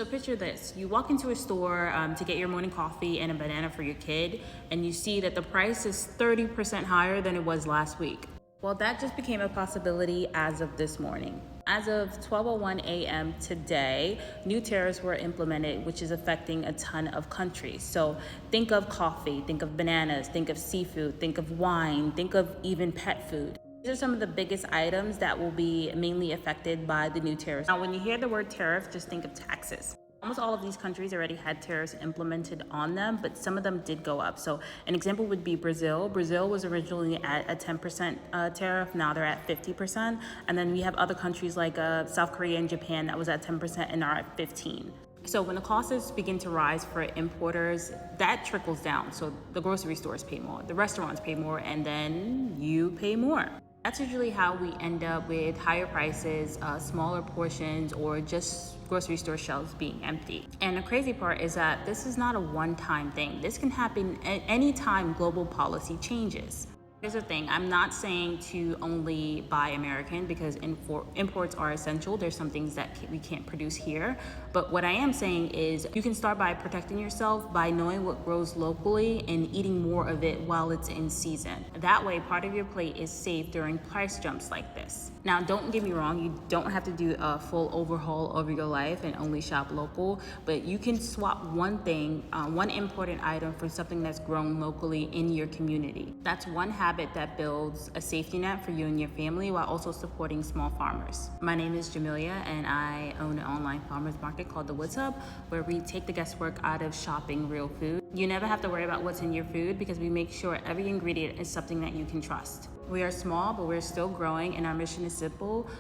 So picture this, you walk into a store to get your morning coffee and a banana for your kid, and you see that the price is 30% higher than it was last week. Well, that just became a possibility as of this morning. As of 12:01 a.m. today, new tariffs were implemented, which is affecting a ton of countries. So think of coffee, think of bananas, think of seafood, think of wine, think of even pet food. These are some of the biggest items that will be mainly affected by the new tariffs. Now, when you hear the word tariff, just think of taxes. Almost all of these countries already had tariffs implemented on them, but some of them did go up. So an example would be Brazil. Brazil was originally at a 10% tariff. Now they're at 50%. And then we have other countries like South Korea and Japan that was at 10% and are at 15%. So when the costs begin to rise for importers, that trickles down. So the grocery stores pay more, the restaurants pay more, and then you pay more. That's usually how we end up with higher prices, smaller portions, or just grocery store shelves being empty. And the crazy part is that this is not a one-time thing. This can happen at any time global policy changes. Here's the thing, I'm not saying to only buy American because imports are essential. There's some things that we can't produce here. But what I am saying is you can start by protecting yourself by knowing what grows locally and eating more of it while it's in season. That way, part of your plate is safe during price jumps like this. Now, don't get me wrong, you don't have to do a full overhaul of your life and only shop local, but you can swap one thing, one important item for something that's grown locally in your community. That's one habit that builds a safety net for you and your family while also supporting small farmers. My name is Jamelia, and I own an online farmers market called The Woods Hub, where we take the guesswork out of shopping real food. You never have to worry about what's in your food because we make sure every ingredient is something that you can trust. We are small, but we're still growing, and our mission is simple,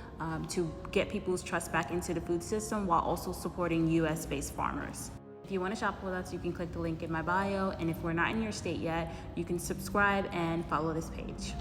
to get people's trust back into the food system while also supporting US-based farmers. If you want to shop with us, you can click the link in my bio, and if we're not in your state yet, you can subscribe and follow this page.